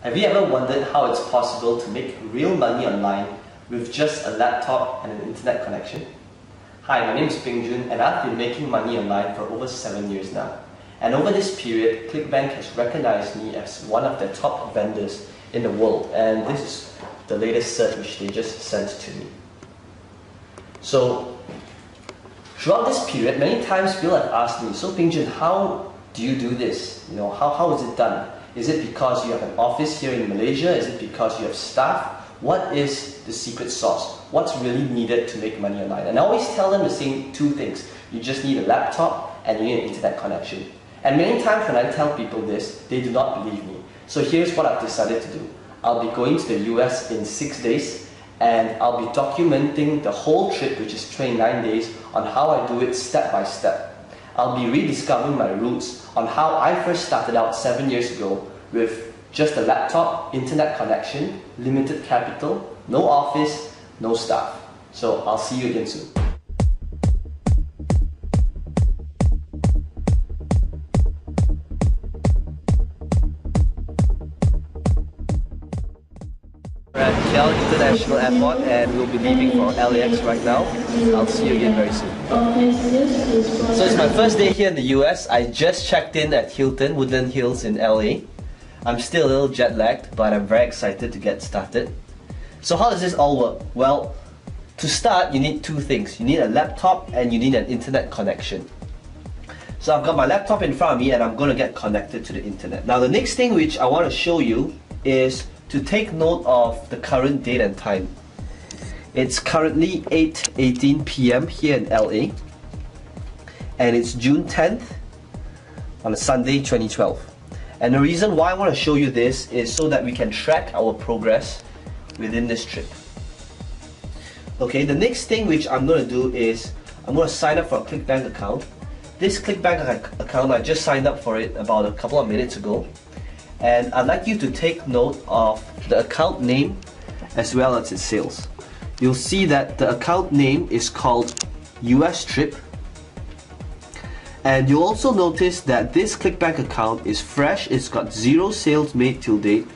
Have you ever wondered how it's possible to make real money online with just a laptop and an internet connection? Hi, my name is Ping Jun and I've been making money online for over 7 years now. And over this period, ClickBank has recognized me as one of their top vendors in the world, and this is the latest cert which they just sent to me. So, throughout this period, many times people have asked me, so Ping Jun, how do you do this? How is it done? Is it because you have an office here in Malaysia? Is it because you have staff? What is the secret sauce? What's really needed to make money online? And I always tell them the same two things. You just need a laptop and you need an internet connection. And many times when I tell people this, they do not believe me. So here's what I've decided to do. I'll be going to the US in 6 days, and I'll be documenting the whole trip, which is 29 days, on how I do it step by step. I'll be rediscovering my roots on how I first started out 7 years ago with just a laptop, internet connection, limited capital, no office, no staff. So I'll see you again soon. We're at KL International Airport and we'll be leaving for LAX right now. I'll see you again very soon. So it's my first day here in the US. I just checked in at Hilton, Woodland Hills in LA. I'm still a little jet lagged, but I'm very excited to get started. So how does this all work? Well, to start you need two things. You need a laptop and you need an internet connection. So I've got my laptop in front of me and I'm going to get connected to the internet. Now the next thing which I want to show you is to take note of the current date and time. It's currently 8:18 p.m. here in LA, and it's June 10th on a Sunday 2012. And the reason why I want to show you this is so that we can track our progress within this trip. Okay, the next thing which I'm going to do is I'm going to sign up for a ClickBank account. This ClickBank account, I just signed up for it about a couple of minutes ago. And I'd like you to take note of the account name as well as its sales. You'll see that the account name is called US Trip, and you'll also notice that this ClickBank account is fresh. It's got 0 sales made till date.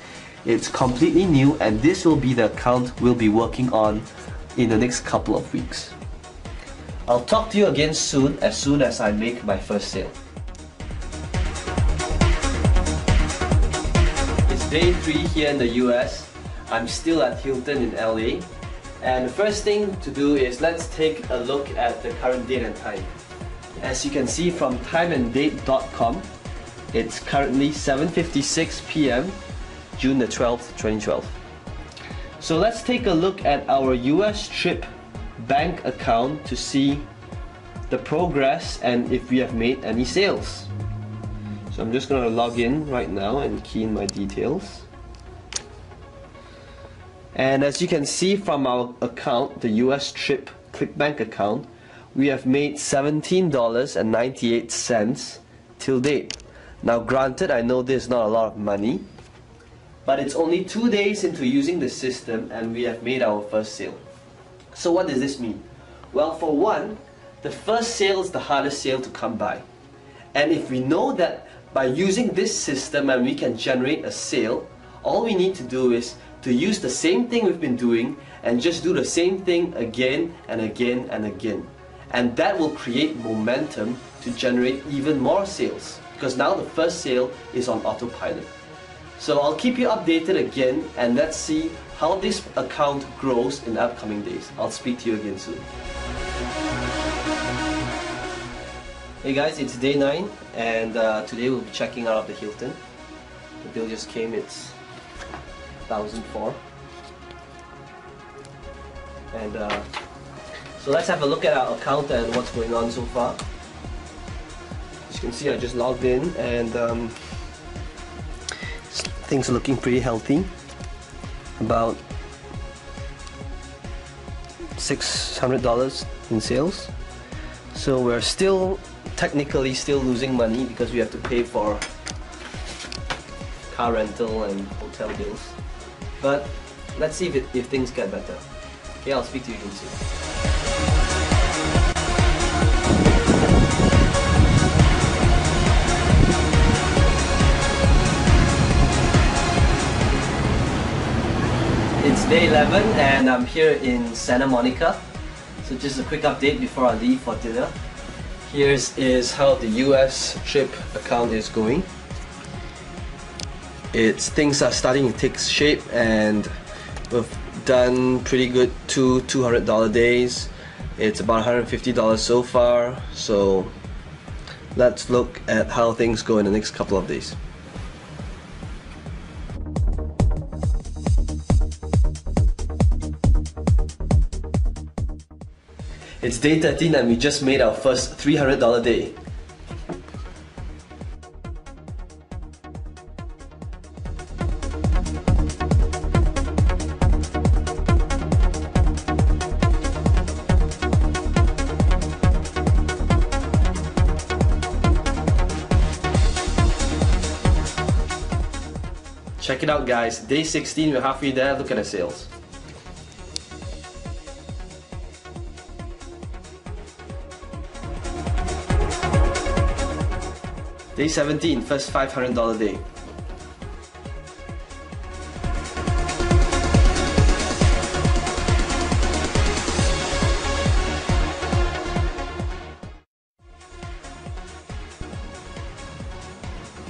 It's completely new, and this will be the account we'll be working on in the next couple of weeks. I'll talk to you again soon as I make my first sale. Day 3 here in the US. I'm still at Hilton in LA, and the first thing to do is let's take a look at the current date and time. As you can see from timeanddate.com, it's currently 7:56 p.m. June the 12th, 2012. So let's take a look at our US Trip bank account to see the progress and if we have made any sales. So I'm just going to log in right now and key in my details. And as you can see from our account, the US Trip ClickBank account, we have made $17.98 till date. Now granted, I know this is not a lot of money, but it's only 2 days into using the system and we have made our first sale. So what does this mean? Well, for one, the first sale is the hardest sale to come by. And if we know that by using this system and we can generate a sale, all we need to do is to use the same thing we've been doing and just do the same thing again and again and again. And that will create momentum to generate even more sales, because now the first sale is on autopilot. So I'll keep you updated again, and let's see how this account grows in the upcoming days. I'll speak to you again soon. Hey guys, it's day 9 and today we'll be checking out of the Hilton. The bill just came, it's 1,004. And so let's have a look at our account and what's going on so far. As you can see, I just logged in and things are looking pretty healthy. About $600 in sales. So we're technically still losing money because we have to pay for car rental and hotel bills. But let's see if things get better. Okay, I'll speak to you again soon. It's day 11 and I'm here in Santa Monica. So just a quick update before I leave for dinner. Here's how the US trip account is going. Things are starting to take shape and we've done pretty good $200 days. It's about $150 so far. So let's look at how things go in the next couple of days. It's day 13 and we just made our first $300 day. Check it out guys, day 16, we're halfway there, look at the sales. Day 17, first $500 day.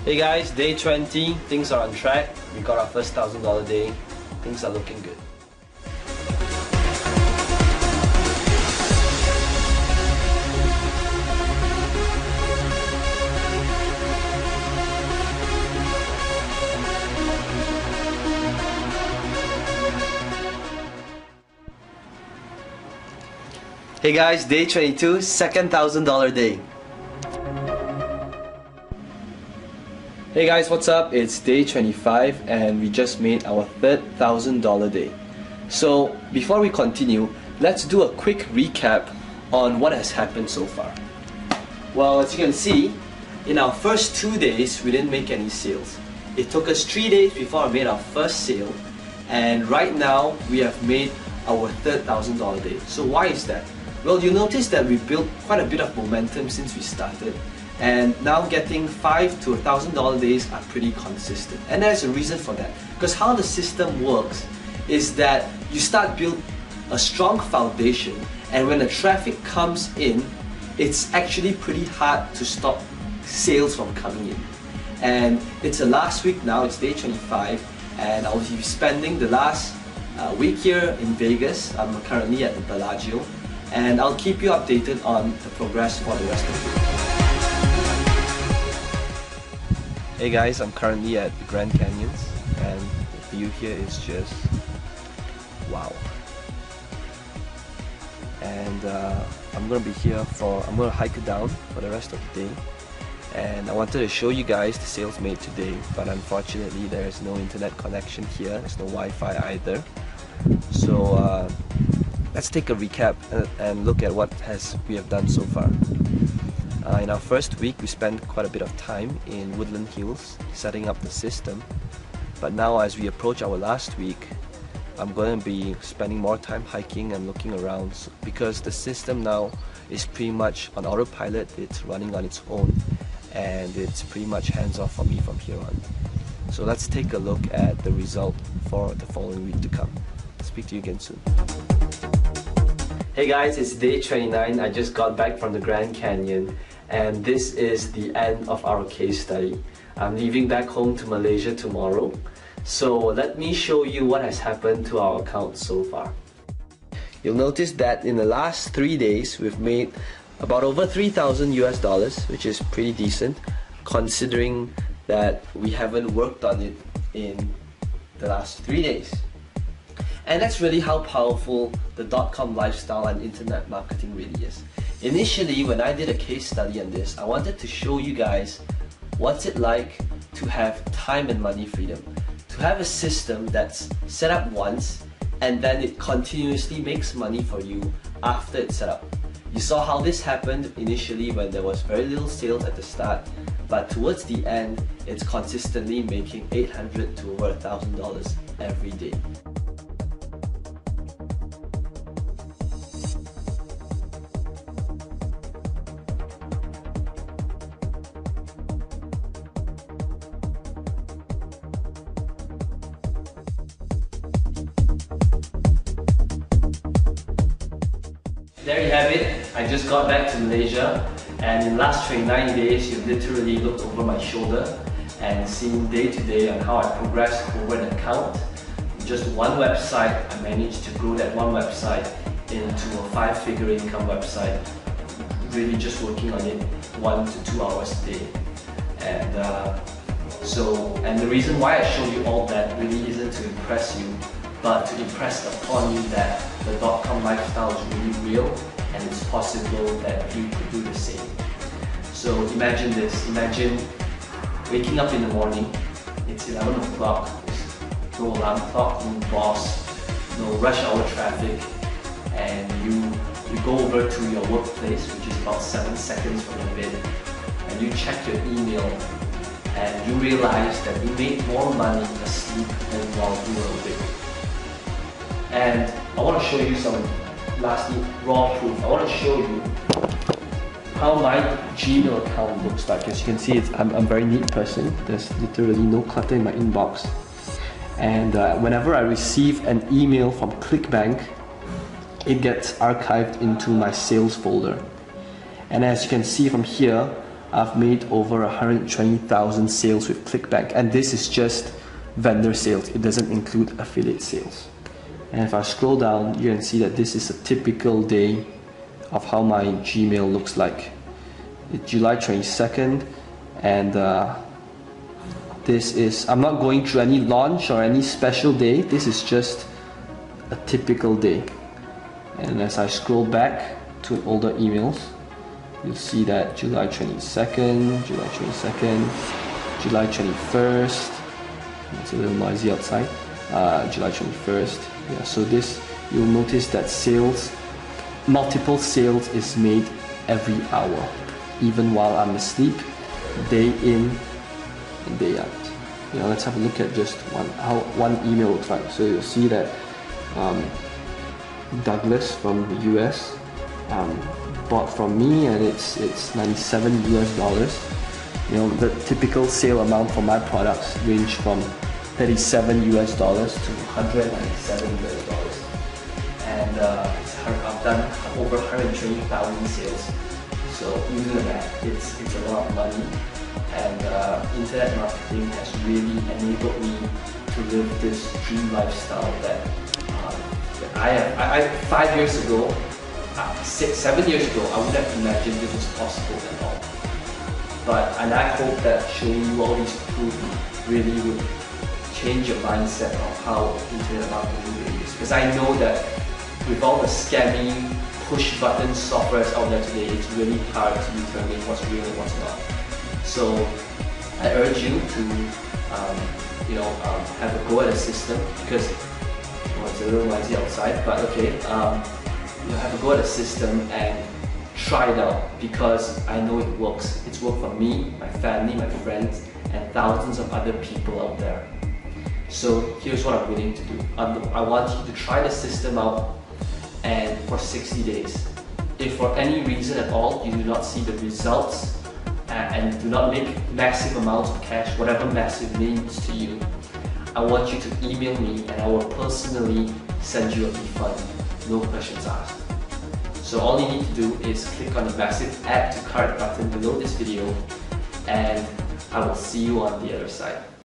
Hey guys, day 20, things are on track. We got our first $1,000 day. Things are looking good. Hey guys, day 22, second $1,000 day. Hey guys, what's up? It's day 25 and we just made our third $1,000 day. So before we continue, let's do a quick recap on what has happened so far. Well, as you can see, in our first 2 days, we didn't make any sales. It took us 3 days before I made our first sale, and right now we have made our third $1,000 day. So why is that? Well, you notice that we built quite a bit of momentum since we started. And now getting $5 to $1,000 days are pretty consistent. And there's a reason for that. Because how the system works is that you start build a strong foundation, and when the traffic comes in, it's actually pretty hard to stop sales from coming in. And it's the last week now, it's day 25, and I'll be spending the last week here in Vegas. I'm currently at the Bellagio, and I'll keep you updated on the progress for the rest of the week. Hey guys, I'm currently at the Grand Canyons and the view here is just wow. And I'm gonna hike it down for the rest of the day. And I wanted to show you guys the sales made today, but unfortunately there is no internet connection here, there's no Wi-Fi either. So let's take a recap and look at what we have done so far. In our first week, we spent quite a bit of time in Woodland Hills setting up the system. But now as we approach our last week, I'm going to be spending more time hiking and looking around because the system now is pretty much on autopilot, it's running on its own, and it's pretty much hands-off for me from here on. So let's take a look at the result for the following week to come. Speak to you again soon. Hey guys, it's day 29. I just got back from the Grand Canyon and this is the end of our case study. I'm leaving back home to Malaysia tomorrow. So let me show you what has happened to our account so far. You'll notice that in the last 3 days we've made about over $3,000 US, which is pretty decent considering that we haven't worked on it in the last 3 days. And that's really how powerful the .com lifestyle and internet marketing really is. Initially, when I did a case study on this, I wanted to show you guys what's it like to have time and money freedom. To have a system that's set up once and then it continuously makes money for you after it's set up. You saw how this happened initially when there was very little sales at the start, but towards the end, it's consistently making $800 to over $1,000 every day. there you have it. I just got back to Malaysia, and in the last 29 days, you've literally looked over my shoulder and seen day to day on how I progressed over an account. Just one website, I managed to grow that one website into a 5-figure income website, really just working on it 1 to 2 hours a day. And and the reason why I show you all that really isn't to impress you, but to impress upon you that the .com lifestyle is really real and it's possible that you could do the same. So imagine this, imagine waking up in the morning, it's 11 o'clock, no alarm clock, no boss, no rush hour traffic, and you go over to your workplace, which is about 7 seconds from your bed, and you check your email, and you realize that you made more money asleep than while you were awake. And I want to show you some lastly raw proof. I want to show you how my Gmail account looks like. As you can see, I'm a very neat person. There's literally no clutter in my inbox. And whenever I receive an email from ClickBank, it gets archived into my sales folder. And as you can see from here, I've made over 120,000 sales with ClickBank, and this is just vendor sales. It doesn't include affiliate sales. And if I scroll down, you can see that this is a typical day of how my Gmail looks like. It's July 22nd, and this is, I'm not going through any launch or any special day. This is just a typical day. And as I scroll back to older emails, you'll see that July 22nd, July 22nd, July 21st, it's a little noisy outside, July 21st, yeah, so this, you'll notice that sales, multiple sales is made every hour, even while I'm asleep, day in and day out. Now let's have a look at just how one email looks like. So you'll see that Douglas from the US bought from me, and it's $97 US. You know, the typical sale amount for my products range from $37 US to $197 US. And I've done over 120,000 sales. So you do that, it's a lot of money. And internet marketing has really enabled me to live this dream lifestyle that I 5 years ago, 7 years ago, I would have imagined this was possible at all. And I hope that showing you all these proof really would change your mindset of how internet marketing really is. Because I know that with all the scammy push button softwares out there today, it's really hard to determine what's real and what's not. So I urge you to have a go at a system, because it's a little noisy outside, but okay, have a go at a system and try it out, because I know it works. It's worked for me, my family, my friends, and thousands of other people out there. So here's what I'm willing to do. I want you to try the system out, and for 60 days. If for any reason at all you do not see the results and do not make massive amounts of cash, whatever massive means to you, I want you to email me and I will personally send you a refund, no questions asked. So all you need to do is click on the massive add to cart button below this video, and I will see you on the other side.